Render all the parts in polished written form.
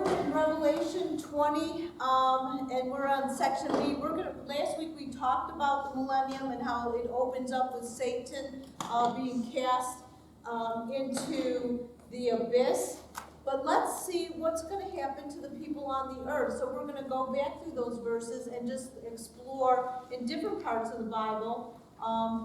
in Revelation 20, and we're on section B. Last week we talked about the millennium and how it opens up with Satan being cast into the abyss. But let's see what's going to happen to the people on the earth. So we're going to go back through those verses and just explore in different parts of the Bible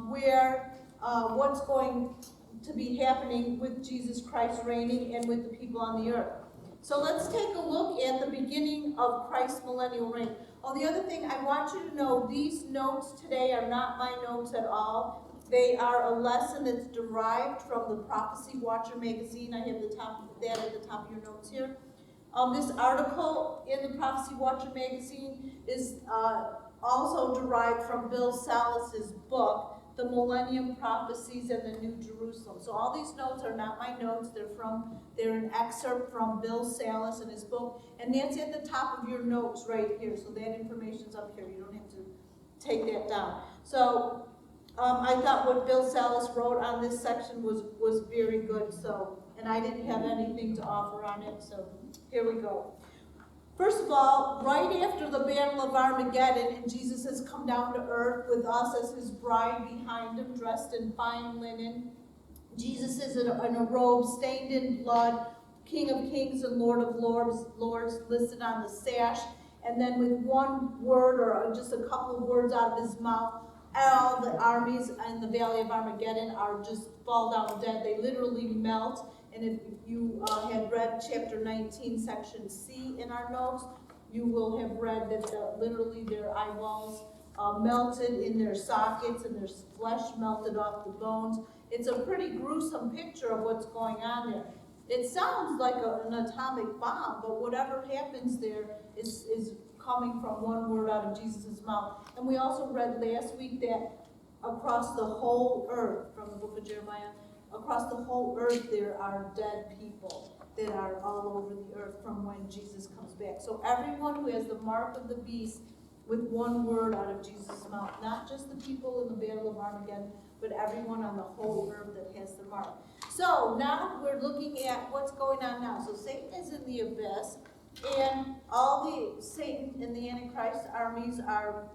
where what's going to be happening with Jesus Christ reigning and with the people on the earth. So let's take a look at the beginning of Christ's millennial reign. Oh, the other thing I want you to know, these notes today are not my notes at all. They are a lesson that's derived from the Prophecy Watcher magazine. I have that at the top of your notes here. This article in the Prophecy Watcher magazine is also derived from Bill Salas's book, The Millennium Prophecies and the New Jerusalem. So all these notes are not my notes. They're an excerpt from Bill Salas and his book, and that's at the top of your notes right here. So that information's up here. You don't have to take that down. So I thought what Bill Salas wrote on this section was very good. So, and I didn't have anything to offer on it. So here we go. First of all, right after the Battle of Armageddon, and Jesus has come down to earth with us as his bride behind him, dressed in fine linen. Jesus is in a robe stained in blood, King of Kings and Lord of Lords listed on the sash. And then with one word or just a couple of words out of his mouth, all the armies in the Valley of Armageddon are just fall down dead. They literally melt. And if you had read chapter 19, section C in our notes, you will have read that literally their eyeballs melted in their sockets and their flesh melted off the bones. It's a pretty gruesome picture of what's going on there. It sounds like an atomic bomb, but whatever happens there is coming from one word out of Jesus' mouth. And we also read last week that across the whole earth, from the book of Jeremiah, across the whole earth there are dead people that are all over the earth from when Jesus comes back. So everyone who has the mark of the beast with one word out of Jesus' mouth, not just the people in the Battle of Armageddon, but everyone on the whole earth that has the mark. So now we're looking at what's going on now. So Satan is in the abyss, and all the Satan and the Antichrist armies are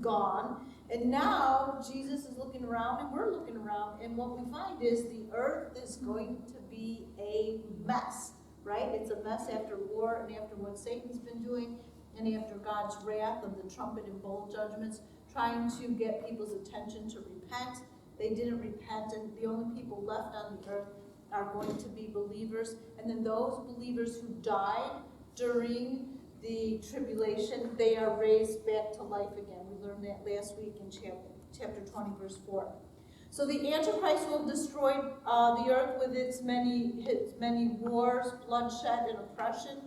gone. And now Jesus is looking around, and we're looking around, and what we find is the earth is going to be a mess, right? It's a mess after war and after what Satan's been doing, and after God's wrath of the trumpet and bowl judgments, trying to get people's attention to repent. They didn't repent, and the only people left on the earth are going to be believers. And then those believers who died during the tribulation, they are raised back to life again. We learned that last week in chapter 20, verse 4. So the Antichrist will destroy the earth with its many wars, bloodshed, and oppression.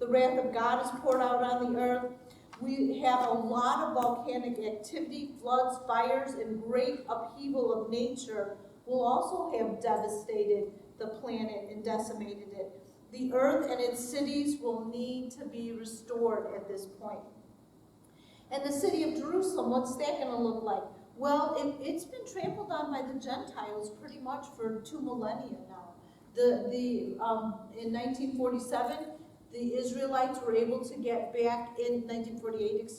The wrath of God is poured out on the earth. We have a lot of volcanic activity, floods, fires, and great upheaval of nature will also have devastated the planet and decimated it. The earth and its cities will need to be restored at this point. And the city of Jerusalem, what's that going to look like? Well, it's been trampled on by the Gentiles pretty much for 2 millennia now. In 1947, the Israelites were able to get back in 1948,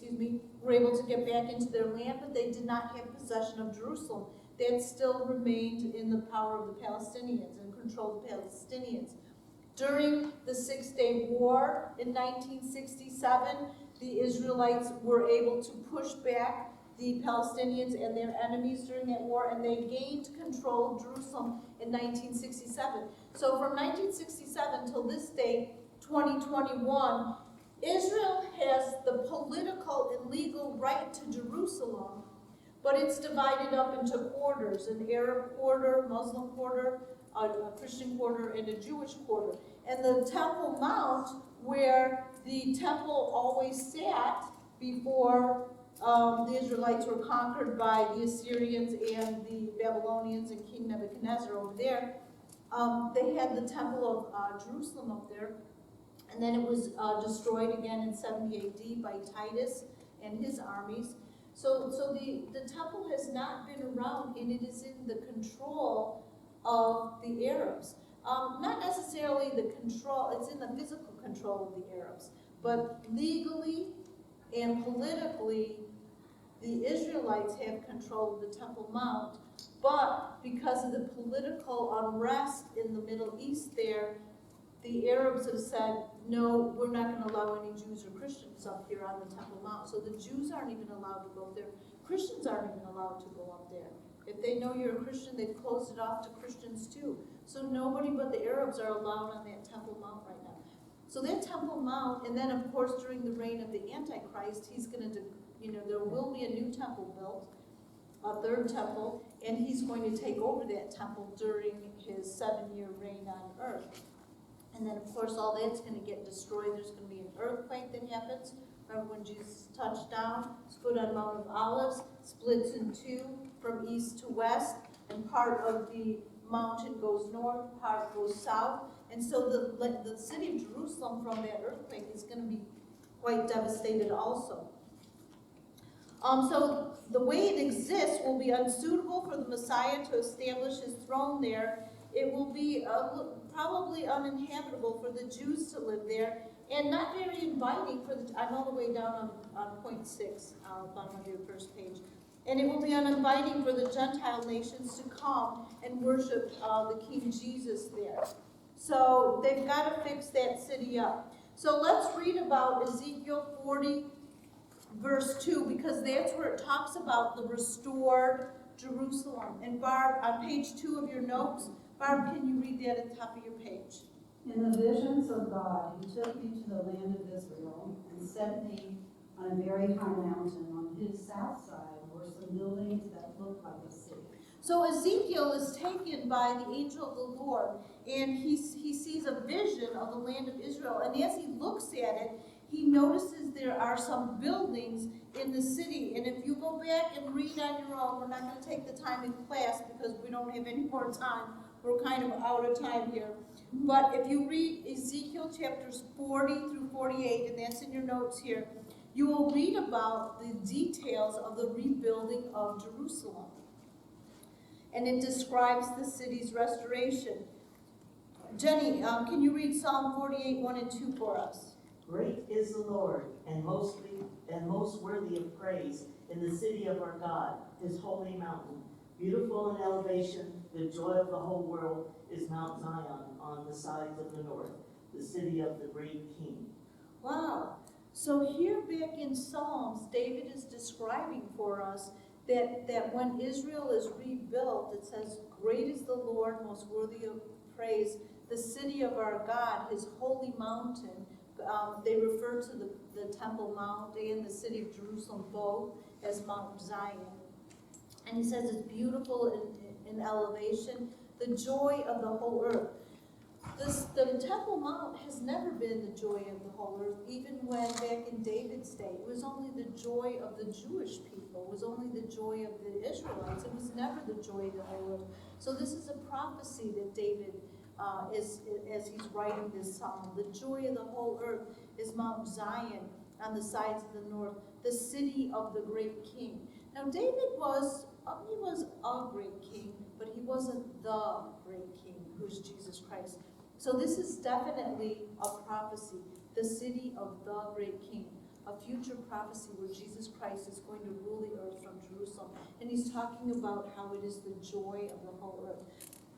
were able to get back into their land, but they did not have possession of Jerusalem. That still remained in the power of the Palestinians and controlled the Palestinians. During the Six-Day War in 1967, the Israelites were able to push back the Palestinians and their enemies during that war, and they gained control of Jerusalem in 1967. So from 1967 till this day, 2021, Israel has the political and legal right to Jerusalem, but it's divided up into quarters, an Arab quarter, Muslim quarter, a Christian quarter, and a Jewish quarter. And the Temple Mount, where the temple always sat before the Israelites were conquered by the Assyrians and the Babylonians and King Nebuchadnezzar over there, they had the Temple of Jerusalem up there. And then it was destroyed again in 70 AD by Titus and his armies. So the temple has not been around, and it is in the control of the Arabs. Not necessarily the control, it's in the physical control of the Arabs, but legally and politically, the Israelites have control of the Temple Mount, but because of the political unrest in the Middle East there, the Arabs have said, no, we're not going to allow any Jews or Christians up here on the Temple Mount. So the Jews aren't even allowed to go there. Christians aren't even allowed to go up there. If they know you're a Christian, they've closed it off to Christians too. So nobody but the Arabs are allowed on that Temple Mount right now. So that Temple Mount, and then of course during the reign of the Antichrist, he's going to, there will be a new temple built, a third temple, and he's going to take over that temple during his 7-year reign on earth. And then, of course, all that's going to get destroyed. There's going to be an earthquake that happens. Remember when Jesus touched down, stood on Mount of Olives, splits in two from east to west, and part of the mountain goes north, part goes south. And so the city of Jerusalem from that earthquake is going to be quite devastated also. So the way it exists will be unsuitable for the Messiah to establish his throne there. It will be probably uninhabitable for the Jews to live there, and not very inviting for the, I'm all the way down on point 6, bottom of your first page. And it will be uninviting for the Gentile nations to come and worship the King Jesus there. So they've got to fix that city up. So let's read about Ezekiel 40, verse 2, because that's where it talks about the restored Jerusalem. And Barb, on page 2 of your notes, Barb, can you read that at the top of your page? In the visions of God, he took me to the land of Israel and set me on a very high mountain. On his south side were some buildings that looked like a city. So Ezekiel is taken by the angel of the Lord, and he sees a vision of the land of Israel. And as he looks at it, he notices there are some buildings in the city. And if you go back and read on your own, we're not going to take the time in class because we don't have any more time. We're kind of out of time here. But if you read Ezekiel chapters 40 through 48, and that's in your notes here, you will read about the details of the rebuilding of Jerusalem. And it describes the city's restoration. Jenny, can you read Psalm 48, 1 and 2 for us? Great is the Lord, and most worthy of praise in the city of our God, his holy mountain. Beautiful in elevation, the joy of the whole world is Mount Zion on the sides of the north, the city of the great King. Wow. So here back in Psalms, David is describing for us that when Israel is rebuilt, it says, great is the Lord, most worthy of praise, the city of our God, his holy mountain. They refer to the Temple Mount and the city of Jerusalem both as Mount Zion. And he says it's beautiful in elevation, the joy of the whole earth. The Temple Mount has never been the joy of the whole earth, even when back in David's day. It was only the joy of the Jewish people. It was only the joy of the Israelites. It was never the joy of the whole earth. So this is a prophecy that David as he's writing this psalm. The joy of the whole earth is Mount Zion on the sides of the north, the city of the great King. Now David was a great king, but he wasn't the great king, who's Jesus Christ. So this is definitely a prophecy, the city of the great King, a future prophecy where Jesus Christ is going to rule the earth from Jerusalem. And he's talking about how it is the joy of the whole earth.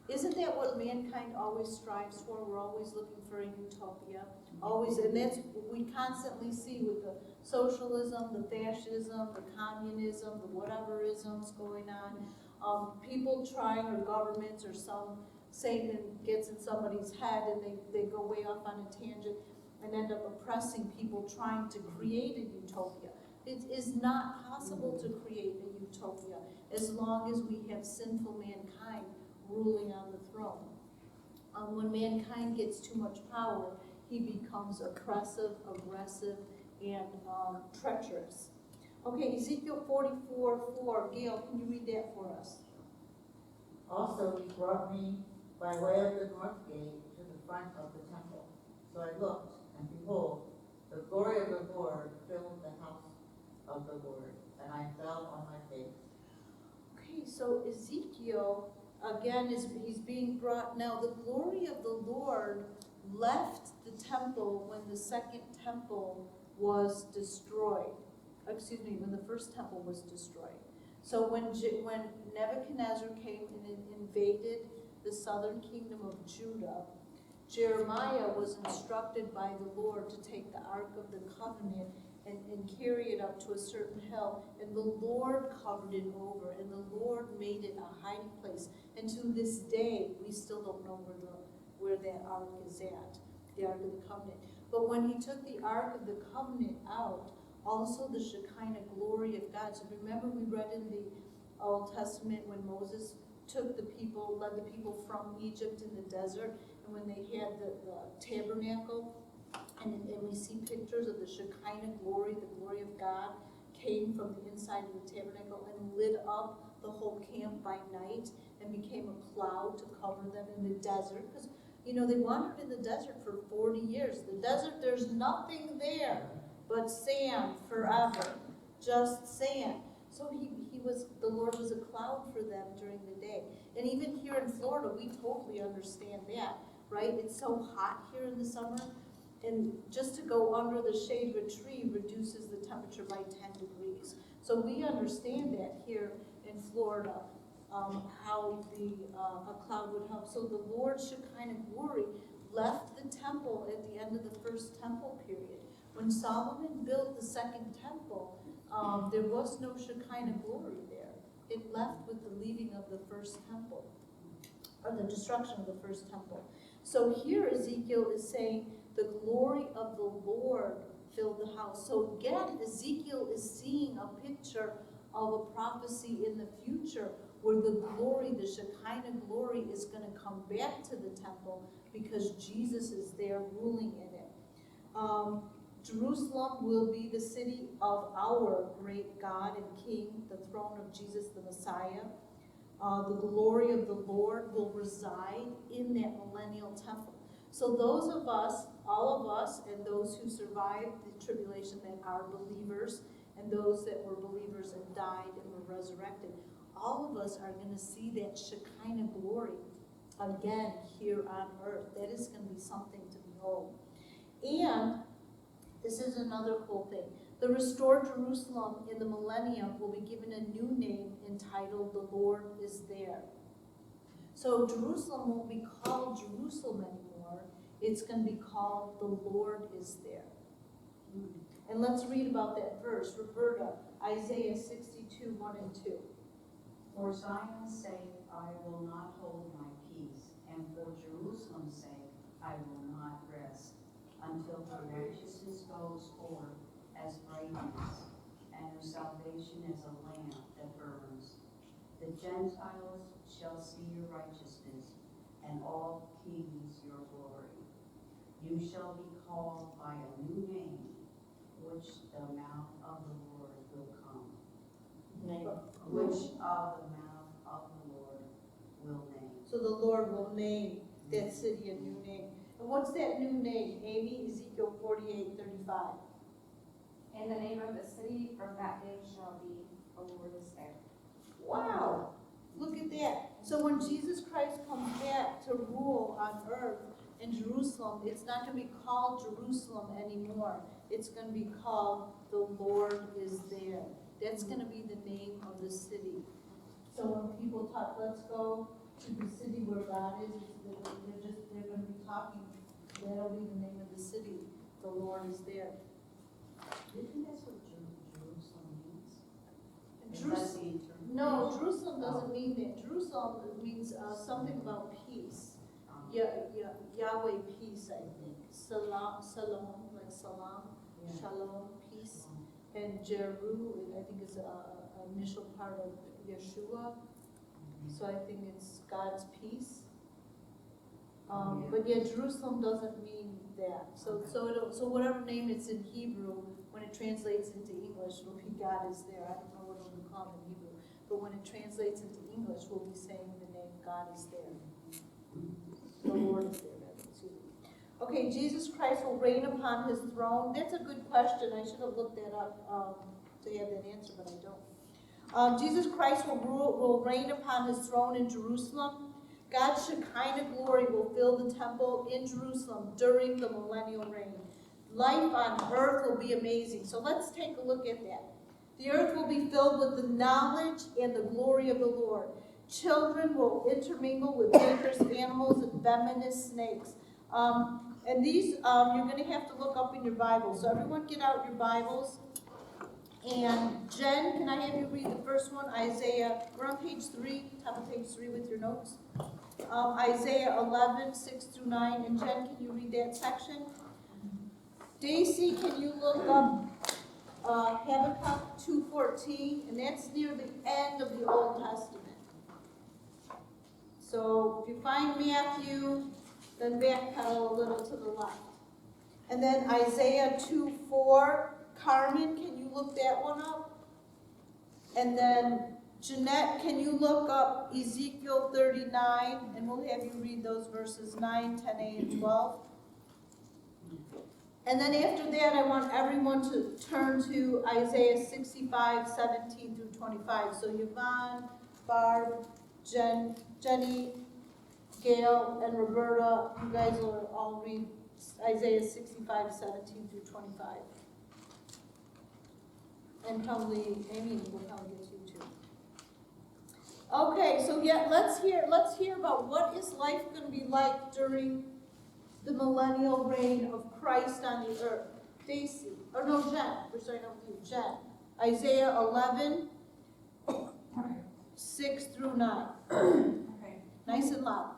Isn't that what mankind always strives for? We're always looking for a utopia. Always, and that's what we constantly see with the socialism, the fascism, the communism, the whateverisms going on. People trying, or governments, or Satan gets in somebody's head and they go way off on a tangent and end up oppressing people trying to create a utopia. It is not possible to create a utopia as long as we have sinful mankind ruling on the throne. When mankind gets too much power, he becomes oppressive, aggressive, and treacherous. Okay, Ezekiel 44:4. Gail, can you read that for us? Also he brought me by way of the north gate to the front of the temple. So I looked, and behold, the glory of the Lord filled the house of the Lord, and I fell on my face. Okay, so Ezekiel again, he's being brought, now the glory of the Lord left the temple when the second temple was destroyed. Excuse me, when the first temple was destroyed. So when Nebuchadnezzar came and invaded the southern kingdom of Judah, Jeremiah was instructed by the Lord to take the Ark of the Covenant and carry it up to a certain hill, and the Lord covered it over, and the Lord made it a hiding place. And to this day, we still don't know where that Ark is at, the Ark of the Covenant. But when he took the Ark of the Covenant out, also the Shekinah glory of God. So remember, we read in the Old Testament when Moses took the people, led the people from Egypt in the desert, and when they had the tabernacle, and we see pictures of the Shekinah glory, the glory of God, came from the inside of the tabernacle and lit up the whole camp by night and became a cloud to cover them in the desert. Because, you know, they wandered in the desert for 40 years. The desert, there's nothing there but sand forever, just sand. So the Lord was a cloud for them during the day. And even here in Florida, we totally understand that, right? It's so hot here in the summer, and just to go under the shade of a tree reduces the temperature by 10 degrees. So we understand that here in Florida, how a cloud would help. So the Lord's Shekinah glory left the temple at the end of the first temple period. When Solomon built the second temple, there was no Shekinah glory there. It left with the leaving of the first temple, or the destruction of the first temple. So here Ezekiel is saying, the glory of the Lord filled the house. So again, Ezekiel is seeing a picture of a prophecy in the future where the glory, the Shekinah glory, is going to come back to the temple because Jesus is there ruling in it. Jerusalem will be the city of our great God and King, the throne of Jesus the Messiah. The glory of the Lord will reside in that millennial temple. So those of us, all of us, and those who survived the tribulation that are believers, and those that were believers and died and were resurrected, all of us are going to see that Shekinah glory again here on earth. That is going to be something to behold. And this is another cool thing. The restored Jerusalem in the millennium will be given a new name entitled The Lord is There. So Jerusalem won't be called Jerusalem anymore. It's going to be called The Lord is There. And let's read about that verse. Roberta, Isaiah 62, 1 and 2. For Zion's sake, I will not hold my peace, and for Jerusalem's sake, I will not rest, until her righteousness goes forth as brightness, and her salvation as a lamp that burns. The Gentiles shall see your righteousness, and all kings your glory. You shall be called by a new name, which the mouth of the Lord will come. Which of the mouth of the Lord will name. So the Lord will name that city a new name. And what's that new name? Amy, Ezekiel 48:35. And the name of the city from that day shall be, the Lord is there. Wow, look at that. So when Jesus Christ comes back to rule on earth in Jerusalem, it's not going to be called Jerusalem anymore. It's going to be called The Lord is There. That's going to be the name of the city. So when people talk, let's go to the city where God is, they're going to be talking, that'll be the name of the city. The Lord is there. Do you think that's what Jerusalem means? Jerusalem, no, Jerusalem doesn't mean that. Jerusalem means something about peace. Yahweh peace, I think. Salam, like salam, shalom, peace. And Jeru, I think is an initial part of Yeshua. So I think it's God's peace. But yeah, Jerusalem doesn't mean that. So whatever name it's in Hebrew, when it translates into English, it'll be God is there. I don't know what it'll be called in Hebrew. But when it translates into English, we'll be saying the name God is there. The Lord is there. Excuse me. Okay, Jesus Christ will reign upon his throne. That's a good question. I should have looked that up to have that answer, but I don't. Jesus Christ will reign upon his throne in Jerusalem. God's Shekinah glory will fill the temple in Jerusalem during the millennial reign. Life on earth will be amazing. So let's take a look at that. The earth will be filled with the knowledge and the glory of the Lord. Children will intermingle with dangerous animals and venomous snakes. And these, you're going to have to look up in your Bibles. So everyone get out your Bibles. And Jen, can I have you read the first one? Isaiah, we're on page 3, top of page 3 with your notes. Isaiah 11, 6 through 9. And Jen, can you read that section? Daisy, can you look up Habakkuk 2:14? And that's near the end of the Old Testament. So if you find Matthew, then backpedal a little to the left. And then Isaiah 2:4. Carmen, can you look that one up? And then Jeanette, can you look up Ezekiel 39? And we'll have you read those verses 9, 10a, and 12. And then after that, I want everyone to turn to Isaiah 65, 17 through 25. So Yvonne, Barb, Jenny, Gail, and Roberta, you guys will all read Isaiah 65, 17 through 25. And probably Amy will probably get you too. Okay, so yeah, let's hear about what is life going to be like during the millennial reign of Christ on the earth. Daisy, or no, Jen. We're starting out with you, Jen. Isaiah 11, 6 through 9. Okay. Nice and loud.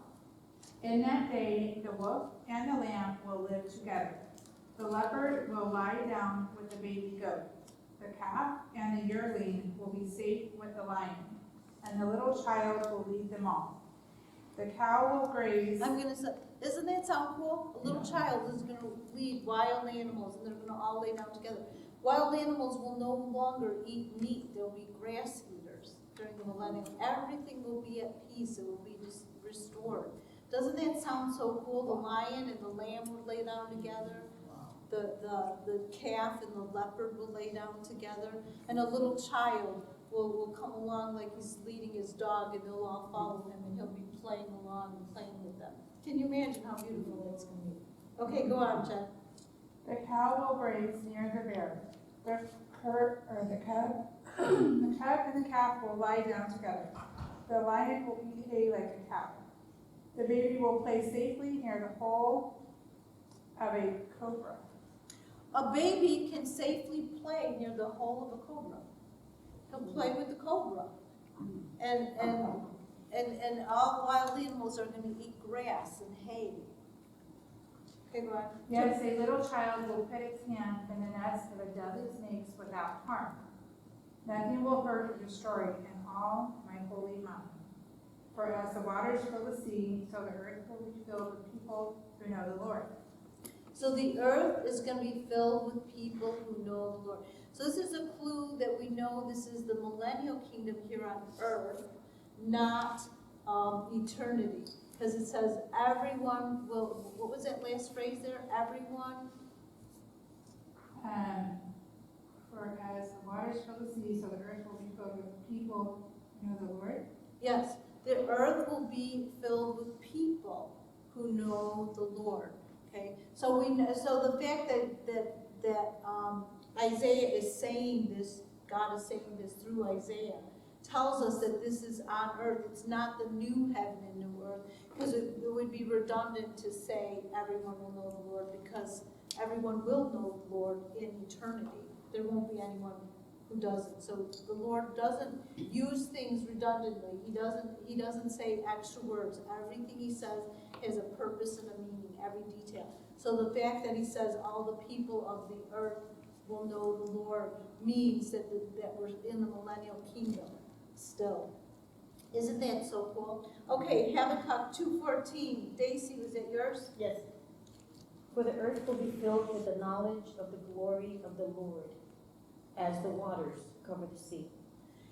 In that day, the wolf and the lamb will live together. The leopard will lie down with the baby goat. The calf and the yearling will be safe with the lion, and the little child will lead them all. The cow will graze. I'm going to say, doesn't that sound cool? A little child is going to lead wild animals, and they're going to all lay down together. Wild animals will no longer eat meat. They'll be grass eaters during the millennium. Everything will be at peace. It will be restored. Doesn't that sound so cool? The lion and the lamb will lay down together. The calf and the leopard will lay down together. And a little child will come along like he's leading his dog, and they'll all follow him, and he'll be playing along and playing with them. Can you imagine how beautiful that's going to be? Okay, go on, Jen. The cow will graze near the bear. The cub and the calf will lie down together. The lion will eat hay like a cow. The baby will play safely near the hole of a cobra. A baby can safely play near the hole of a cobra. He'll play with the cobra. And all wild animals are going to eat grass and hay. Okay, go on. Yes, a little child will put its hand in the nest of a deadly snakes without harm. Nothing will hurt or destroy in all my holy mountain. For as the waters fill the sea, so the earth will be filled with people who know the Lord. So the earth is going to be filled with people who know the Lord. So this is a clue that we know this is the millennial kingdom here on earth, not eternity. Because it says everyone will, what was that last phrase there? Everyone? For as the waters fill the sea, so the earth will be filled with people who know the Lord. Yes, the earth will be filled with people who know the Lord. Okay, so we know, so the fact that Isaiah is saying this, God is saying this through Isaiah, tells us that this is on earth. It's not the new heaven and new earth, because it would be redundant to say everyone will know the Lord, because everyone will know the Lord in eternity. There won't be anyone who doesn't. So the Lord doesn't use things redundantly. He doesn't say extra words. Everything he says has a purpose and a meaning, every detail. So the fact that he says all the people of the earth will know the Lord means that we're in the millennial kingdom still. Isn't that so cool? Okay, Habakkuk 2:14. Daisy, was that yours? Yes. For the earth will be filled with the knowledge of the glory of the Lord, as the waters cover the sea.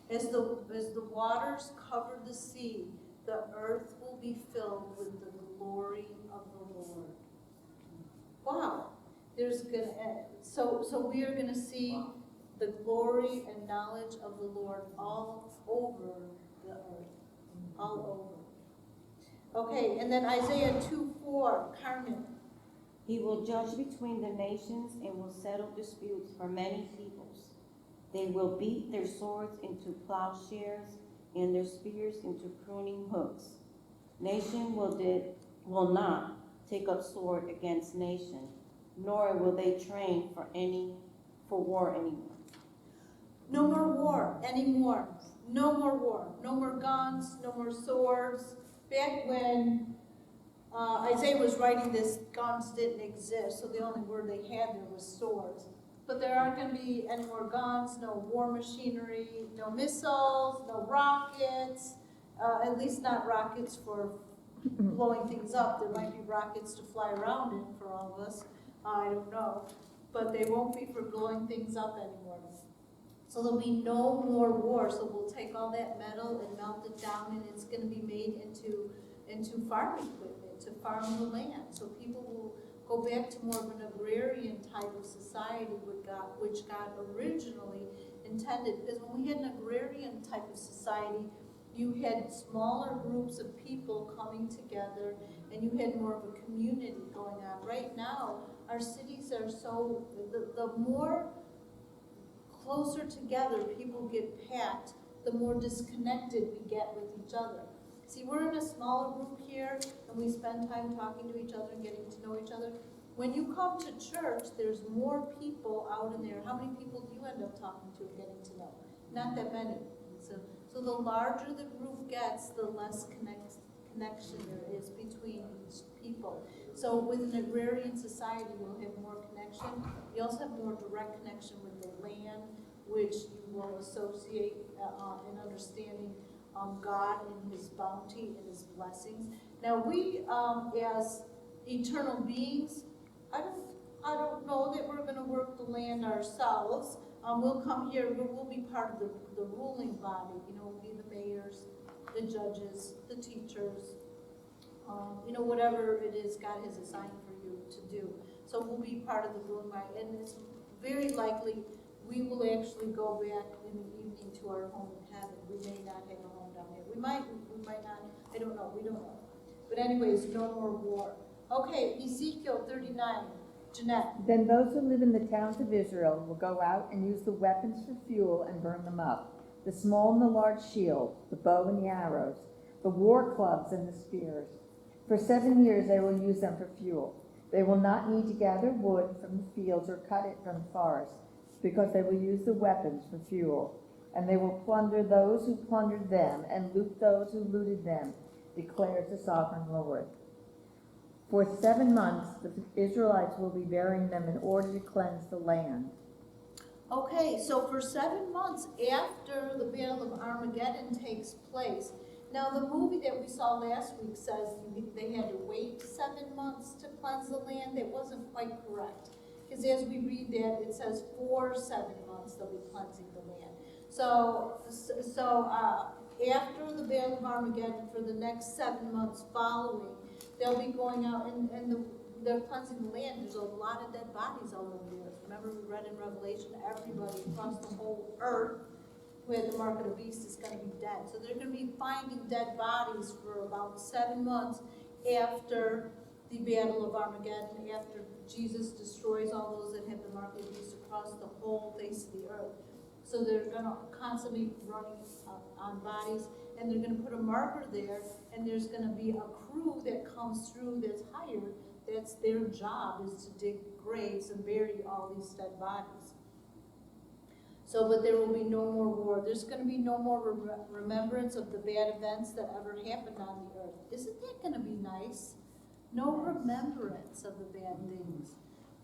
As the waters cover the sea, the earth will be filled with the glory of the Lord. Wow. So we are gonna see the glory and knowledge of the Lord all over the earth, all over. Okay, and then Isaiah 2:4, Carmen. He will judge between the nations and will settle disputes for many peoples. They will beat their swords into plowshares and their spears into pruning hooks. Nation will not take up sword against nation, nor will they train for war anymore. No more war anymore. No more war. No more guns, no more swords. Back when Isaiah was writing this, guns didn't exist, so the only word they had there was swords. But there aren't going to be any more guns, no war machinery, no missiles, no rockets, at least not rockets for blowing things up. There might be rockets to fly around in for all of us, I don't know. But they won't be for blowing things up anymore. So there'll be no more war, so we'll take all that metal and melt it down, and it's going to be made into farming equipment, to farm the land. So people will go back to more of an agrarian type of society which God originally intended. Because when we had an agrarian type of society, you had smaller groups of people coming together, and you had more of a community going on. Right now, our cities are so, the more closer together people get packed, the more disconnected we get with each other. See, we're in a smaller group here, and we spend time talking to each other and getting to know each other. When you come to church, there's more people out in there. How many people do you end up talking to and getting to know? Not that many. So the larger the group gets, the less connection there is between each people. So with an agrarian society, you'll have more connection. You also have more direct connection with the land, which you will associate in understanding God and His bounty and His blessings. Now we, as eternal beings, I don't know that we're going to work the land ourselves. We'll come here, we'll be part of the ruling body. You know, we'll be the mayors, the judges, the teachers, you know, whatever it is God has assigned for you to do. So we'll be part of the ruling body, and it's very likely we will actually go back in the evening to our home in heaven. We may not have a home down here. We might not. I don't know. We don't know. But anyways, no more war. Okay, Ezekiel 39. Jeanette. Then those who live in the towns of Israel will go out and use the weapons for fuel and burn them up, the small and the large shield, the bow and the arrows, the war clubs and the spears. For 7 years they will use them for fuel. They will not need to gather wood from the fields or cut it from the forest, because they will use the weapons for fuel. And they will plunder those who plundered them and loot those who looted them, declares the sovereign Lord. For 7 months, the Israelites will be burying them in order to cleanse the land. Okay, so for 7 months after the Battle of Armageddon takes place. Now, the movie that we saw last week says they had to wait 7 months to cleanse the land. That wasn't quite correct. Because as we read that, it says for 7 months they'll be cleansing the land. So after the Battle of Armageddon, for the next 7 months following, they'll be going out and they're cleansing the land. There's a lot of dead bodies all over the earth. Remember we read in Revelation, everybody across the whole earth who had the mark of the beast is going to be dead. So they're going to be finding dead bodies for about 7 months after the Battle of Armageddon, after Jesus destroys all those that have the mark of the beast across the whole face of the earth. So they're going to constantly be running on bodies, and they're going to put a marker there, and there's going to be a crew that comes through that's hired. That's their job, is to dig graves and bury all these dead bodies. So, but there will be no more war. There's going to be no more remembrance of the bad events that ever happened on the earth. Isn't that going to be nice? No remembrance of the bad things.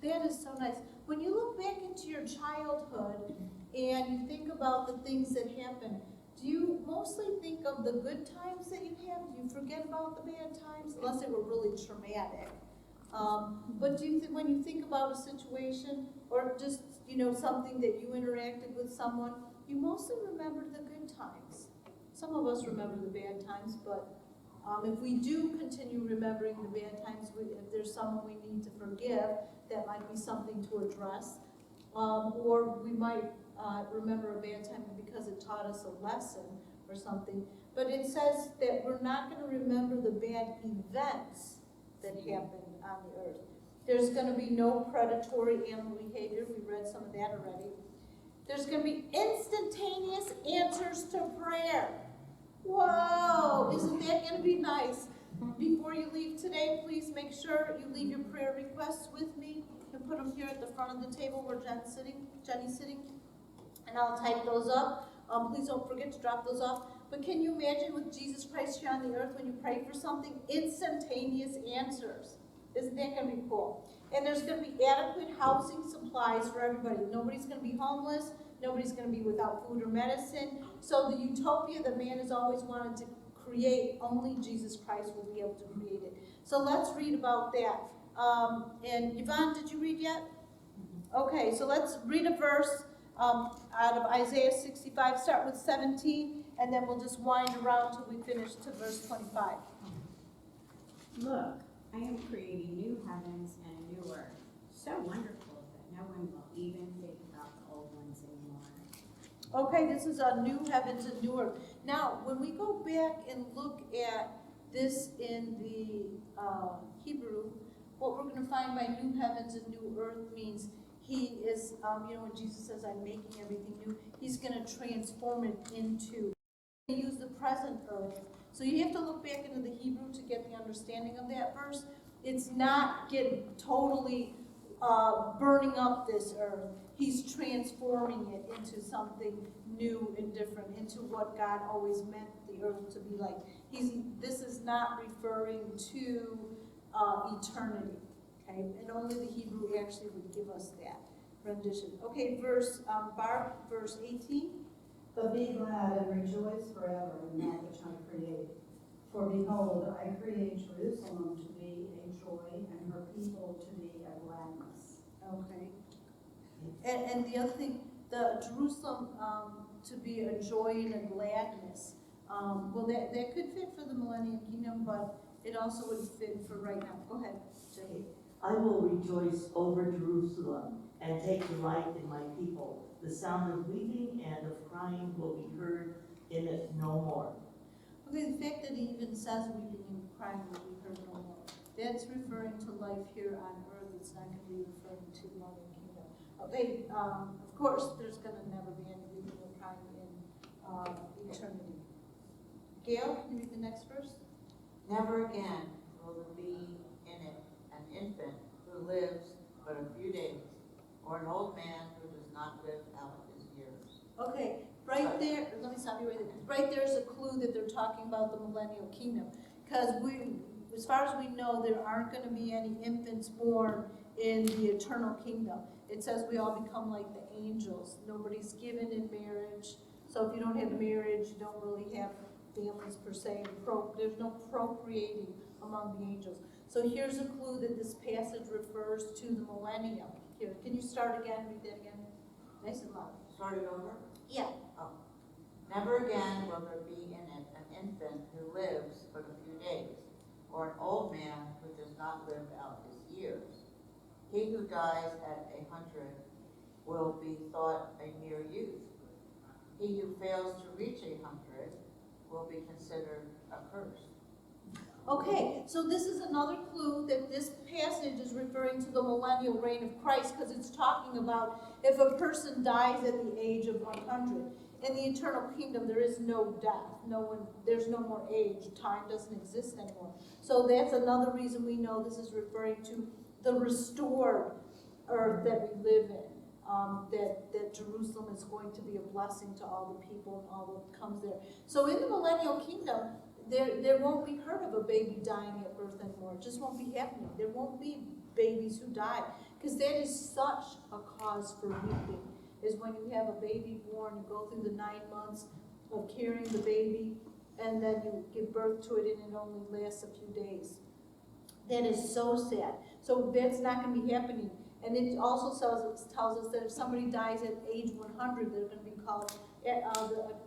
That is so nice. When you look back into your childhood and you think about the things that happened, do you mostly think of the good times that you have? Do you forget about the bad times? Unless they were really traumatic. But do you when you think about a situation or just, you know, something that you interacted with someone, you mostly remember the good times. Some of us remember the bad times, but if we do continue remembering the bad times, if there's someone we need to forgive, that might be something to address. Or we might remember a bad time because it taught us a lesson or something. But it says that we're not gonna remember the bad events that happened on the earth. There's gonna be no predatory animal behavior, we read some of that already. There's gonna be instantaneous answers to prayer. Whoa, isn't that gonna be nice? Before you leave today, please make sure you leave your prayer requests with me and put them here at the front of the table where Jenny's sitting, and I'll type those up. Please don't forget to drop those off. But can you imagine with Jesus Christ here on the earth, when you pray for something, instantaneous answers? Isn't that gonna be cool? And there's gonna be adequate housing supplies for everybody. Nobody's gonna be homeless, nobody's gonna be without food or medicine. So the utopia that man has always wanted to create, only Jesus Christ will be able to create it. So let's read about that. And Yvonne, did you read yet? Okay, so let's read a verse out of Isaiah 65, start with 17, and then we'll just wind around till we finish to verse 25. Look, I am creating new heavens and a new earth, so wonderful that no one will even think about the old ones anymore. Okay, this is a new heavens and new earth. Now, when we go back and look at this in the Hebrew, what we're going to find by new heavens and new earth means he is, when Jesus says, I'm making everything new, he's going to transform it into, use the present earth. So you have to look back into the Hebrew to get the understanding of that verse. It's not getting totally burning up this earth. He's transforming it into something new and different, into what God always meant the earth to be like. This is not referring to eternity, okay? And only the Hebrew actually would give us that rendition. Okay, verse 18. But be glad and rejoice forever in that which I create. For behold, I create Jerusalem to be a joy and her people to be a gladness. Okay. And the other thing, the Jerusalem to be a joy and a gladness. Well, that could fit for the Millennium Kingdom, but it also would fit for right now. Go ahead, Jenny. I will rejoice over Jerusalem and take delight in my people. The sound of weeping and of crying will be heard in it no more. Okay, the fact that it even says weeping and crying will be heard no more, that's referring to life here on earth. It's not going to be referring to the Millennium Kingdom. Okay, of course, there's going to never be any weeping or crying in eternity. Gail, can you read the next verse? Never again will there be in it an infant who lives but a few days, or an old man who does not live out his years. Okay, right there, let me stop you right there. Right there's a clue that they're talking about the millennial kingdom. Because as far as we know, there aren't going to be any infants born in the eternal kingdom. It says we all become like the angels. Nobody's given in marriage. So if you don't have marriage, you don't really have families per se. There's no procreating among the angels. So here's a clue that this passage refers to the millennium. Here, can you start again? Read that again. Nice and loud. Start it over? Yeah. Never again will there be in it an infant who lives but a few days, or an old man who does not live out his years. He who dies at 100 will be thought a mere youth. He who fails to reach 100 will be considered accursed. Okay, so this is another clue that this passage is referring to the millennial reign of Christ, because it's talking about if a person dies at the age of 100. In the eternal kingdom, there is no death. There's no more age. Time doesn't exist anymore. So that's another reason we know this is referring to the restored earth that we live in. That Jerusalem is going to be a blessing to all the people and all that comes there. So in the millennial kingdom, there won't be heard of a baby dying at birth anymore. It just won't be happening. There won't be babies who die, because that is such a cause for weeping, is when you have a baby born, you go through the 9 months of carrying the baby, and then you give birth to it and it only lasts a few days. That is so sad. So that's not going to be happening. And it also tells us that if somebody dies at age 100, they're going to be called,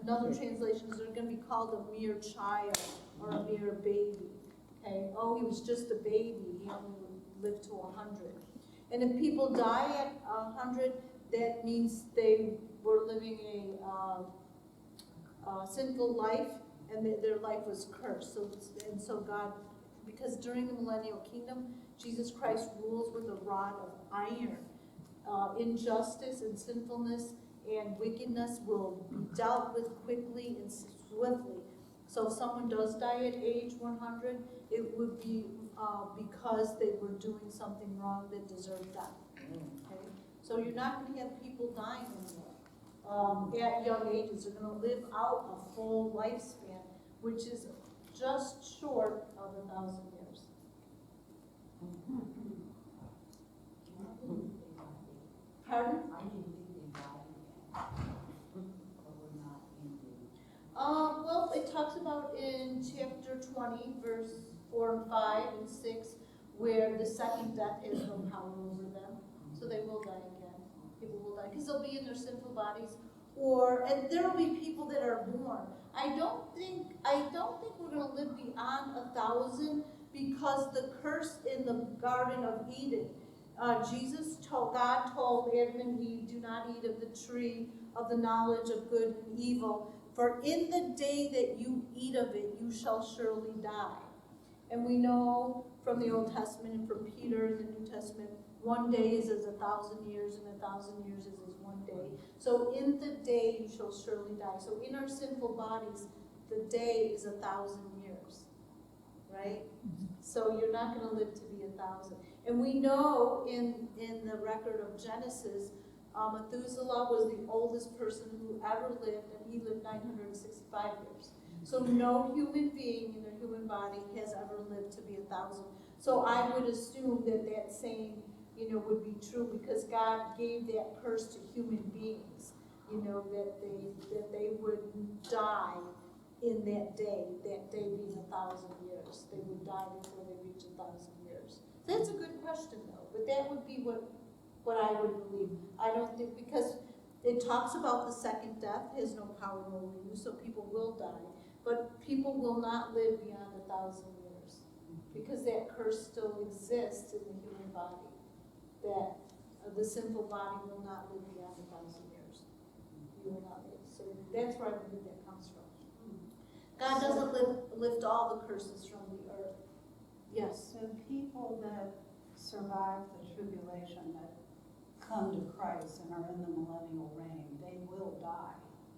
another translation is they're going to be called a mere child or a mere baby. Okay? Oh, he was just a baby. He only lived to 100. And if people die at 100, that means they were living a sinful life, and their life was cursed. So God, because during the millennial kingdom, Jesus Christ rules with a rod of iron. Injustice and sinfulness and wickedness will be dealt with quickly and swiftly. So if someone does die at age 100, it would be because they were doing something wrong that deserved death. Okay? So you're not going to have people dying anymore at young ages. They're going to live out a full lifespan, which is just short of 1,000 years. Pardon? I didn't think they died yet. Or were not in the. Well, it talks about in chapter 20, verse 4 and 5 and 6, where the second death has no power over them. So they will die again. People will die, because they'll be in their sinful bodies. And there will be people that are born. I don't think we're going to live beyond 1,000, because the curse in the Garden of Eden, God told Adam and Eve, do not eat of the tree of the knowledge of good and evil, for in the day that you eat of it, you shall surely die. And we know from the Old Testament and from Peter in the New Testament, 1 day is as 1,000 years, and 1,000 years is as 1 day. So in the day you shall surely die. So in our sinful bodies, the day is 1,000 years, right? So you're not going to live to be 1,000. And we know in the record of Genesis, Methuselah was the oldest person who ever lived, and he lived 965 years. So no human being in their human body has ever lived to be 1,000. So I would assume that saying, would be true, because God gave that curse to human beings, that they would die in that day being 1,000 years. They would die before they reach 1,000 years. That's a good question, though, but that would be what I would believe. I don't think, because it talks about the second death has no power over you, so people will die, but people will not live beyond 1,000 years, because that curse still exists in the human body, that the sinful body will not live beyond 1,000 years. You will not live. So that's where I believe that comes from. God doesn't lift all the curses from the earth. Yes. So people that survive the tribulation, that come to Christ and are in the millennial reign, they will die.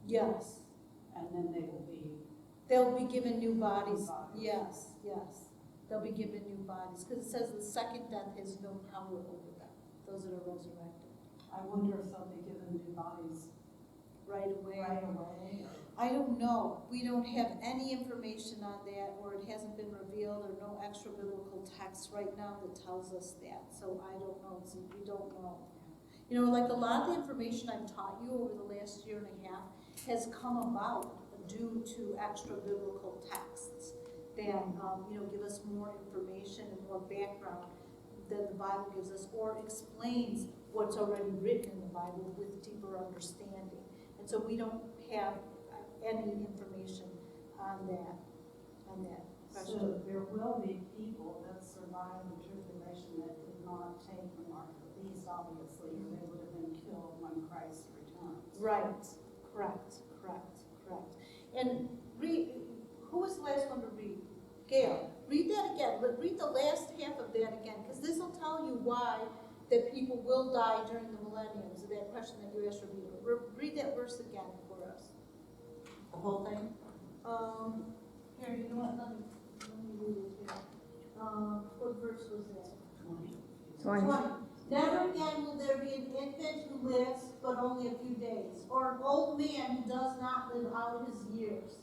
Yes. And then They'll be given new bodies. bodies. Yes. They'll be given new bodies, because it says the second death has no power over them, those that are resurrected. I wonder if they'll be given new bodies Right away. right away. I don't know. We don't have any information on that, or it hasn't been revealed, or no extra biblical text right now that tells us that. So I don't know. So we don't know. Like a lot of the information I've taught you over the last year and a half has come about due to extra biblical texts that give us more information and more background than the Bible gives us, or explains what's already written in the Bible with deeper understanding. And so we don't have any information on that question. So there will be people that survive the tribulation that did not take the mark of the beast, obviously, or they would have been killed when Christ returns. Right, correct. And who was the last one to read? Gail, read that again. Read the last half of that again, because this will tell you why that people will die during the millennium. So that question that you asked, read that verse again for us. The whole thing? Here, you know what? Let me read it here. What verse was that? 20. 20. Never again will there be an infant who lives but only a few days, or an old man who does not live out his years.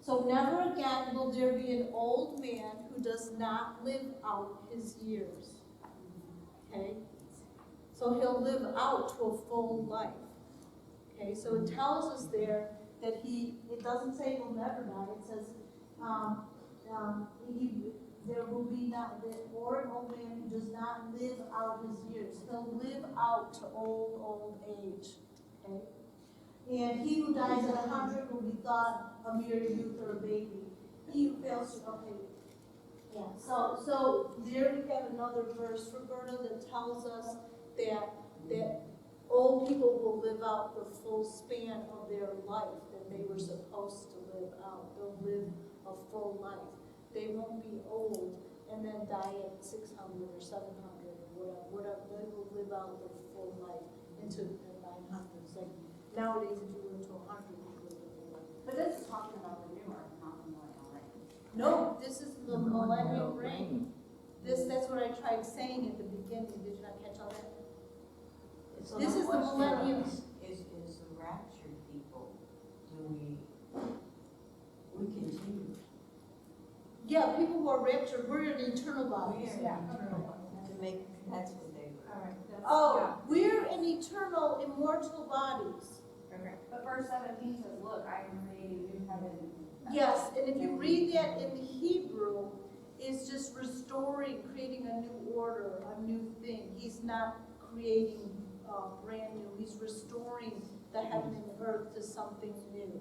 So never again will there be an old man who does not live out his years. Okay? So he'll live out to a full life. Okay, so it tells us there that it doesn't say he'll never die, it says there will be or an old man who does not live out his years. He'll live out to old age. Okay? And he who dies at 100 will be thought a mere youth or a baby. He who fails to, okay. Yeah, so there we have another verse, Roberta, that tells us that Old people will live out the full span of their life that they were supposed to live out. They'll live a full life. They won't be old and then die at 600 or 700 or whatever. They will live out their full life into the 900s. Like nowadays, if you live to 100, you live a full life. But this is talking about the new earth, not the millennial reign. No, this is the millennial reign. That's what I tried saying at the beginning. Did you not catch all that? So This is the question millennium. Is the raptured people, we continue? Yeah, people who are raptured, we're in eternal We bodies. are eternal, to make, that's what they were. All right, that's, Oh, we're in eternal, immortal bodies. okay. But verse 17 says, look, I am creating new heaven. Yes, and if you read that in the Hebrew, it's just restoring, creating a new order, a new thing. He's not creating brand new. He's restoring the heaven and the earth to something new.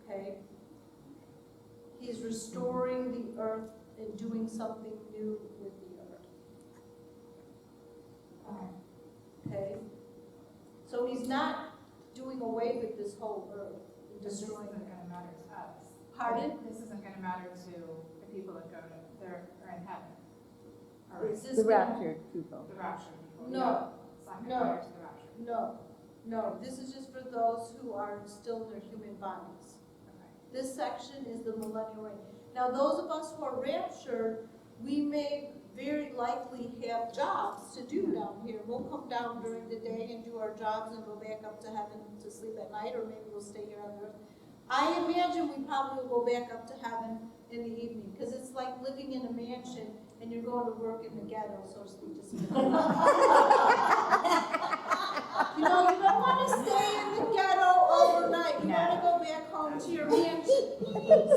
Okay? He's restoring the earth and doing something new with the earth. Okay? So he's not doing away with this whole earth and This isn't destroying it. gonna matter to us. Pardon? This isn't gonna matter to the people that go to, they're in heaven. All right, Is this The gonna- raptured people. the rapture people. No, It's not no. gonna matter to the rapture. no, this is just for those who are still in their human bodies. Okay. This section is the millennial reign. Now, those of us who are raptured, we may very likely have jobs to do down here. We'll come down during the day and do our jobs and go back up to heaven to sleep at night, or maybe we'll stay here on earth. I imagine we probably will go back up to heaven in the evening, because it's like living in a mansion and you're going to work in the ghetto, so to speak. You know, you don't want to stay in the ghetto overnight. You want to go back home to your mansion.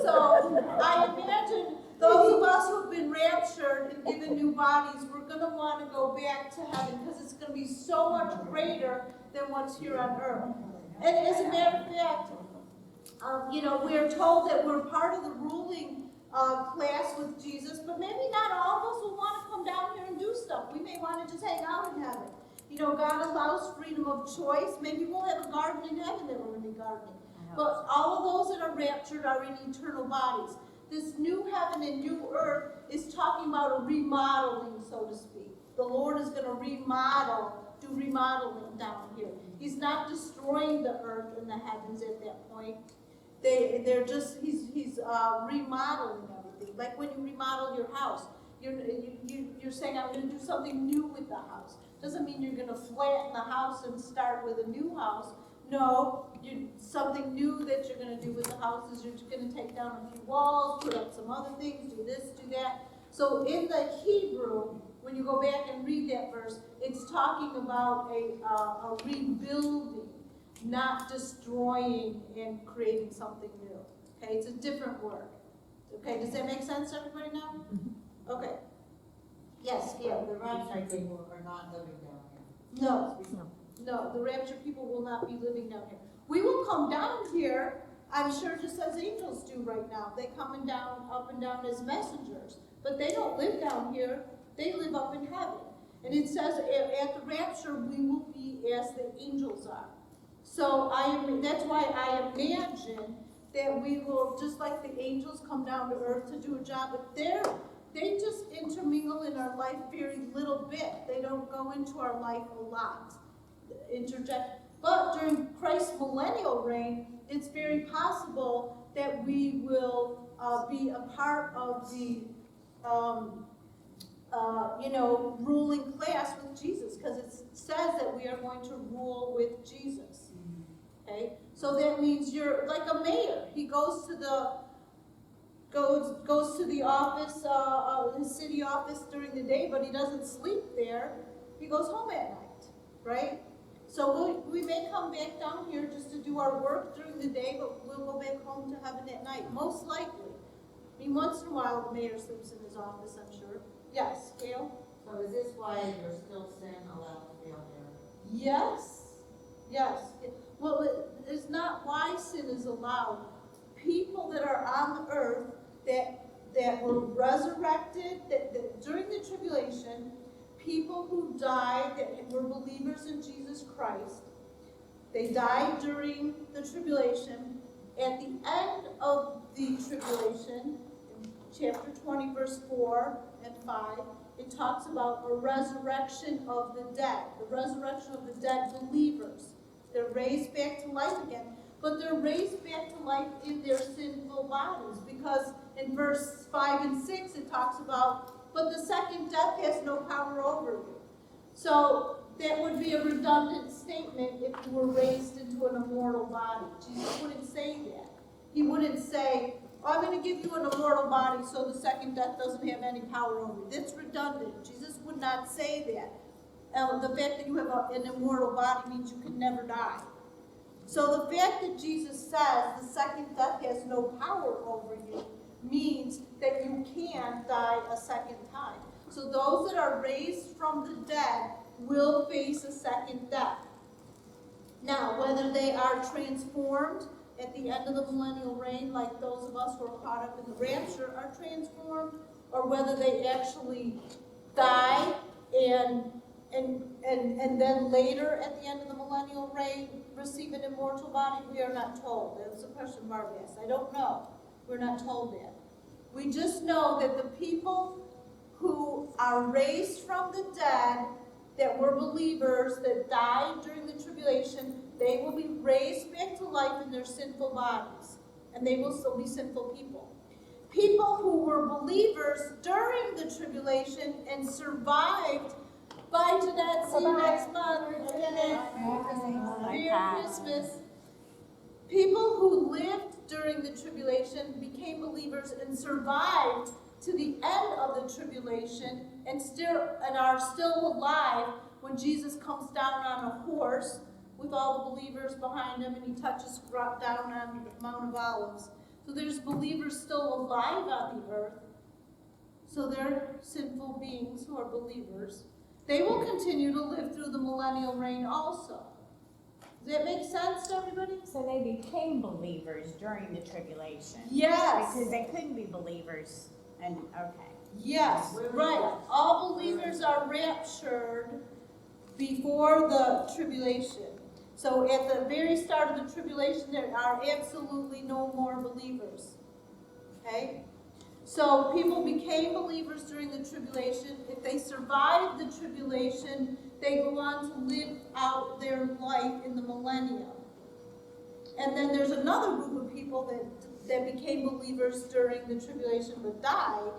So I imagine those of us who have been raptured and given new bodies, we're going to want to go back to heaven, because it's going to be so much greater than what's here on earth. And as a matter of fact, you know, we're told that we're part of the ruling class with Jesus, but maybe not all of us will want to come down here and do stuff. We may want to just hang out in heaven. You know, God allows freedom of choice. Maybe we'll have a garden in heaven that we're going to be gardening. But all of those that are raptured are in eternal bodies. This new heaven and new earth is talking about a remodeling, so to speak. The Lord is going to do remodeling down here. He's not destroying the earth and the heavens at that point. He's remodeling everything. Like when you remodel your house, you're saying, I'm going to do something new with the house. Doesn't mean you're going to flatten the house and start with a new house. No, something new that you're going to do with the house is you're going to take down a few walls, put up some other things, do this, do that. So in the Hebrew, when you go back and read that verse, it's talking about a rebuilding, not destroying and creating something new. Okay, it's a different word. Okay, does that make sense to everybody now? Okay. Yes, Gail. The raptured people are not living down here. No, the raptured people will not be living down here. We will come down here, I'm sure, just as angels do right now. They come up and down as messengers, but they don't live down here. They live up in heaven. And it says at the rapture, we will be as the angels are. So that's why I imagine that we will, just like the angels come down to earth to do a job, but they just intermingle in our life very little bit. They don't go into our life a lot, interject. But during Christ's millennial reign, it's very possible that we will be a part of the ruling class with Jesus, because it says that we are going to rule with Jesus. Okay, so that means you're like a mayor. He goes to the office, his city office during the day, but he doesn't sleep there. He goes home at night, right? So we may come back down here just to do our work during the day, but we'll go back home to heaven at night, most likely. I mean, once in a while the mayor sleeps in his office, I'm sure. Yes, Gail? So is this why there's still sin allowed to be on there? Yes. Well, it's not why sin is allowed. People that are on the earth that were resurrected, that during the tribulation, people who died that were believers in Jesus Christ. They died during the tribulation. At the end of the tribulation, in chapter 20, verse 4 and 5, it talks about a resurrection of the dead, the resurrection of the dead believers. They're raised back to life again, but they're raised back to life in their sinful bodies, because in verse 5 and 6 it talks about, but the second death has no power over you. So that would be a redundant statement if you were raised into an immortal body. Jesus wouldn't say that. He wouldn't say, oh, I'm going to give you an immortal body so the second death doesn't have any power over you. That's redundant. Jesus would not say that. The fact that you have an immortal body means you can never die. So the fact that Jesus says the second death has no power over you means that you can die a second time. So those that are raised from the dead will face a second death. Now, whether they are transformed at the end of the millennial reign, like those of us who are caught up in the rapture are transformed, or whether they actually die and then later at the end of the millennial reign receive an immortal body, we are not told. That's a question Mark asked. I don't know. We're not told that. We just know that the people who are raised from the dead, that were believers, that died during the tribulation, they will be raised back to life in their sinful bodies, and they will still be sinful people. People who were believers during the tribulation and survived. Bye, Jeanette. See you next month. Merry Christmas. People who lived during the tribulation became believers and survived to the end of the tribulation and are still alive when Jesus comes down on a horse with all the believers behind him, and he touches down on the Mount of Olives. So there's believers still alive on the earth. So they're sinful beings who are believers. They will continue to live through the millennial reign also. Does that make sense to everybody? So they became believers during the tribulation? Yes. Because they couldn't be believers, and, okay. Yes, right. All believers are raptured before the tribulation. So at the very start of the tribulation, there are absolutely no more believers. Okay? So people became believers during the tribulation. If they survived the tribulation, they go on to live out their life in the millennium. And then there's another group of people that became believers during the tribulation but died.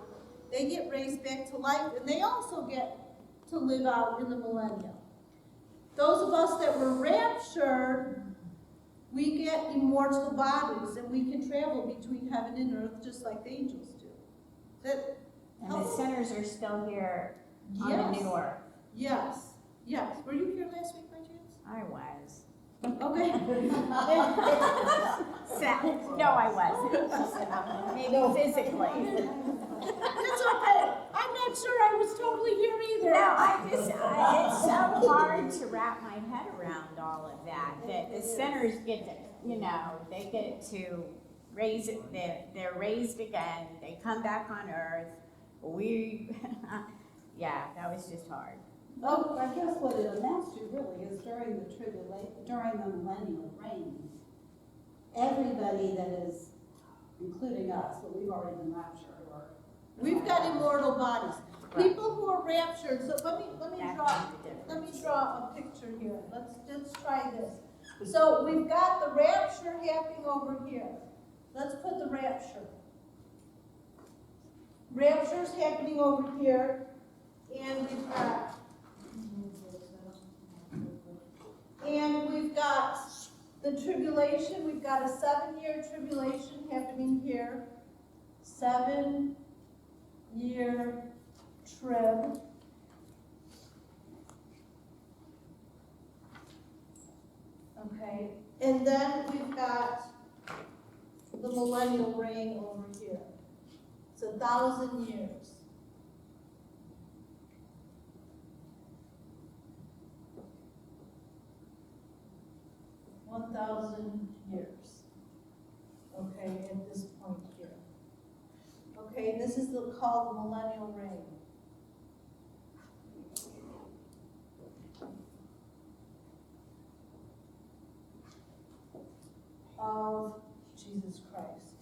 They get raised back to life, and they also get to live out in the millennium. Those of us that were raptured, we get immortal bodies, and we can travel between heaven and earth just like the angels do. And the sinners are still here on the new earth? Yes. Yes. Were you here last week by chance? I was. Okay. No, I wasn't. Maybe physically. That's okay. I'm not sure I was totally here either. No, it's so hard to wrap my head around all of that, that the sinners get to, they get to raise it, they're raised again, they come back on earth. Yeah, that was just hard. Oh, I guess what it amounts to really is during the millennial reign, everybody that is, including us, but we've already been raptured, or We've got immortal bodies. People who are raptured. So let me draw a picture here. Let's try this. So we've got the rapture happening over here. Let's put the rapture. Rapture's happening over here, and we've got the tribulation. We've got a 7-year tribulation happening here. 7-year trib. Okay, and then we've got the millennial reign over here. It's 1,000 years. years. Okay, at this point here. Okay, this is called the millennial reign. of Jesus Christ.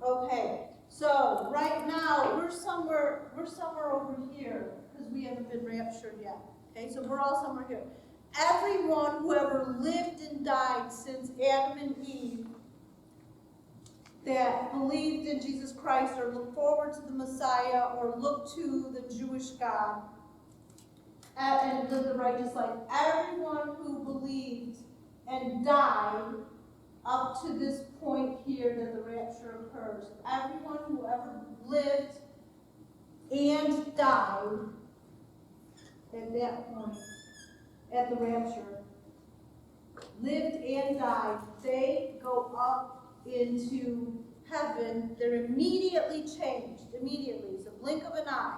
Okay, so right now, we're somewhere over here, because we haven't been raptured yet. Okay, so we're all somewhere here. Everyone who ever lived and died since Adam and Eve that believed in Jesus Christ or looked forward to the Messiah or looked to the Jewish God and lived a righteous life, everyone who believed and died up to this point here that the rapture occurs, everyone who ever lived and died at that point, at the rapture, lived and died, they go up into heaven. They're immediately changed. Immediately. It's a blink of an eye.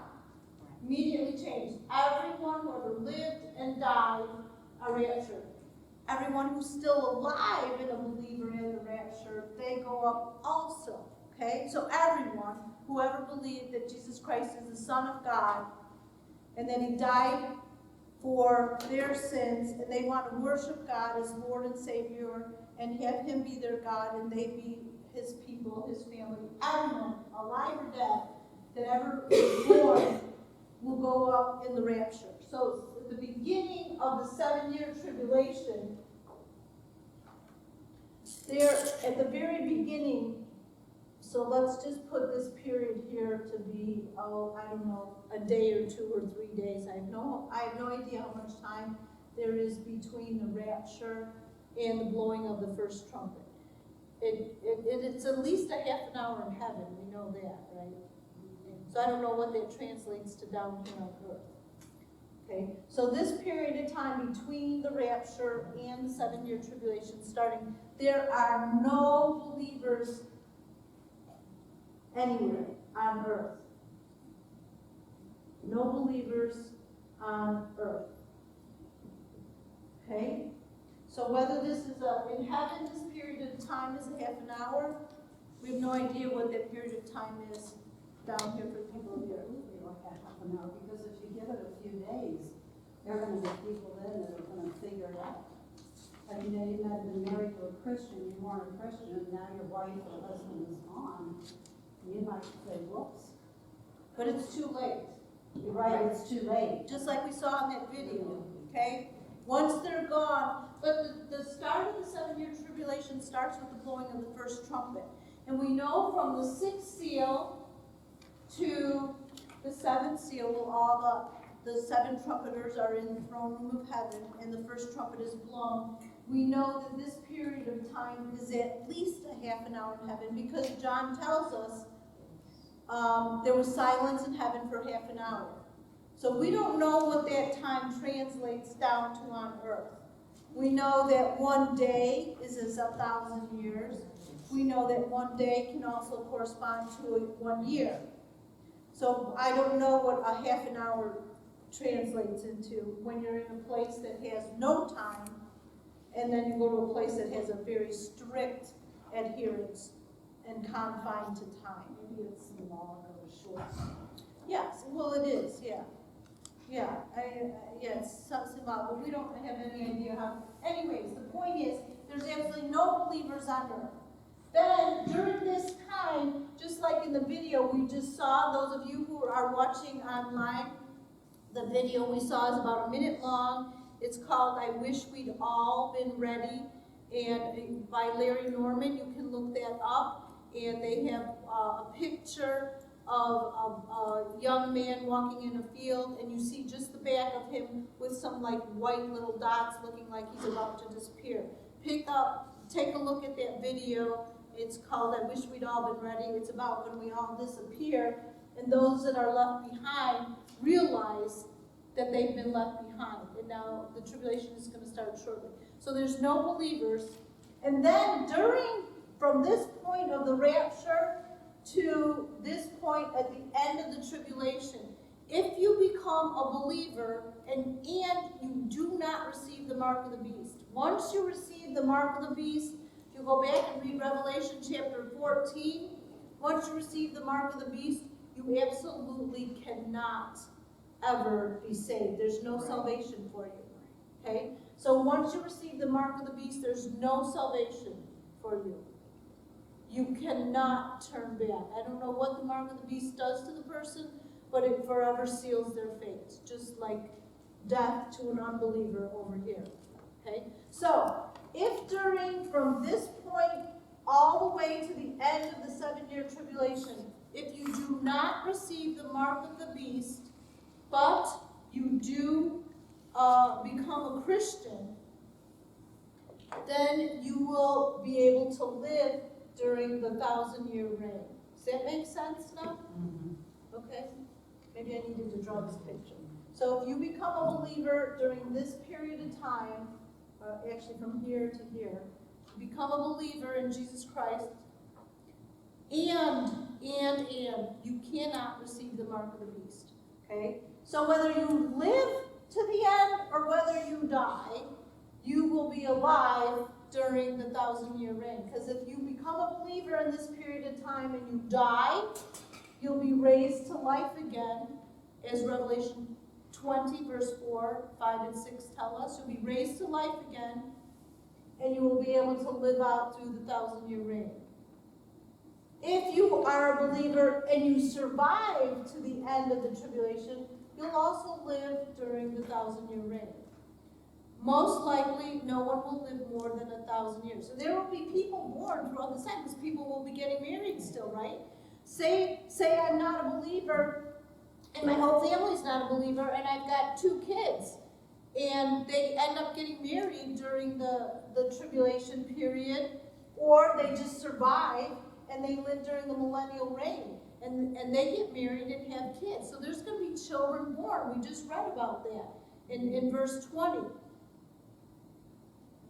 Immediately changed. Everyone who ever lived and died are raptured. Everyone who's still alive and a believer in the rapture, they go up also. Okay? So everyone who ever believed that Jesus Christ is the Son of God and that he died for their sins, and they want to worship God as Lord and Savior and have him be their God and they be his people, his family. Everyone, alive or dead, that ever was born will go up in the rapture. So at the beginning of the 7-year tribulation, there at the very beginning, so let's just put this period here to be, I don't know, a day or 2 or 3 days. I have no idea how much time there is between the rapture and the blowing of the first trumpet. It's at least a half an hour in heaven, we know that, right? So I don't know what that translates to down here on earth. Okay, so this period of time between the rapture and the 7-year tribulation starting, there are no believers anywhere on earth. No believers on earth. Okay? So whether this is in heaven, this period of time is a half an hour, we have no idea what that period of time is down here for people here. Like a half an hour, because if you give it a few days, there are gonna be people in that are gonna figure it out. I mean, you might have been married to a Christian, you weren't a Christian, and now your wife or husband is gone. You might say, whoops. But it's too late. You're right, it's too late. Just like we saw in that video, okay? Once they're gone, but the start of the 7-year tribulation starts with the blowing of the first trumpet. And we know from the 6th seal to the 7th seal, well, all the 7 trumpeters are in the throne room of heaven, and the first trumpet is blown. We know that this period of time is at least a half an hour in heaven, because John tells us there was silence in heaven for half an hour. So we don't know what that time translates down to on earth. We know that one day is as 1,000 years. We know that one day can also correspond to 1 year. So I don't know what a half an hour translates into when you're in a place that has no time, and then you go to a place that has a very strict adherence and confined to time. Maybe it's symbolic of a short. Yes, well it is, yeah. Yeah, it's symbolic, but we don't have any idea how. Anyways, the point is, there's absolutely no believers on earth. Then, during this time, just like in the video we just saw, those of you who are watching online, the video we saw is about a minute long. It's called I Wish We'd All Been Ready, and by Larry Norman. You can look that up, and they have a picture of a young man walking in a field, and you see just the back of him with some like white little dots looking like he's about to disappear. Take a look at that video. It's called I Wish We'd All Been Ready. It's about when we all disappear, and those that are left behind realize that they've been left behind, and now the tribulation is going to start shortly. So there's no believers, and then from this point of the rapture to this point at the end of the tribulation, if you become a believer and you do not receive the mark of the beast, once you receive the mark of the beast, you go back and read Revelation chapter 14. Once you receive the mark of the beast, you absolutely cannot ever be saved. There's no salvation for you, okay? So once you receive the mark of the beast, there's no salvation for you. You cannot turn back. I don't know what the mark of the beast does to the person, but it forever seals their fate, just like death to an unbeliever over here, okay? So, if from this point all the way to the end of the 7-year tribulation, if you do not receive the mark of the beast, but you do become a Christian, then you will be able to live during the 1,000-year reign. Does that make sense now? Okay? Maybe I needed to draw this picture. So if you become a believer during this period of time, actually from here to here, you become a believer in Jesus Christ, and you cannot receive the mark of the beast. Okay? So whether you live to the end or whether you die, you will be alive during the 1,000-year reign. Because if you become a believer in this period of time and you die, you'll be raised to life again, as Revelation 20, verse 4, 5, and 6 tell us. You'll be raised to life again, and you will be able to live out through the 1,000-year reign. If you are a believer and you survive to the end of the tribulation, you'll also live during the 1,000-year reign. Most likely, no one will live more than 1,000 years. So there will be people born throughout this time, because people will be getting married still, right? Say I'm not a believer, and my whole family's not a believer, and I've got 2 kids, and they end up getting married during the tribulation period, or they just survive and they live during the millennial reign, and they get married and have kids. So there's going to be children born. We just read about that in verse 20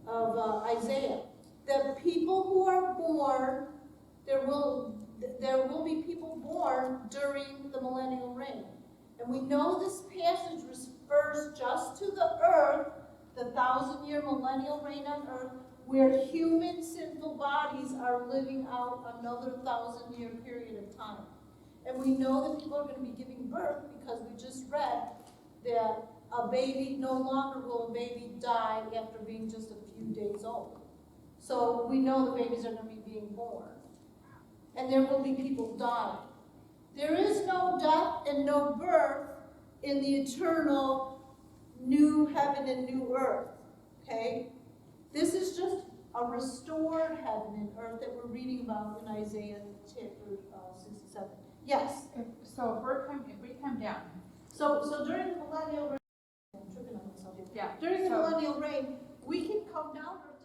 of Isaiah. The people who are born, there will be people born during the millennial reign. And we know this passage refers just to the earth, the 1,000-year millennial reign on earth, where human sinful bodies are living out another 1,000-year period of time. And we know that people are going to be giving birth, because we just read that no longer will a baby die after being just a few days old. So we know the babies are going to be being born. And there will be people dying. There is no death and no birth in the eternal new heaven and new earth, okay? This is just a restored heaven and earth that we're reading about in Isaiah chapter 67. Yes? So if we come down, So during the millennial reign, I'm tripping on myself here. yeah. During the so- millennial reign, we can come down or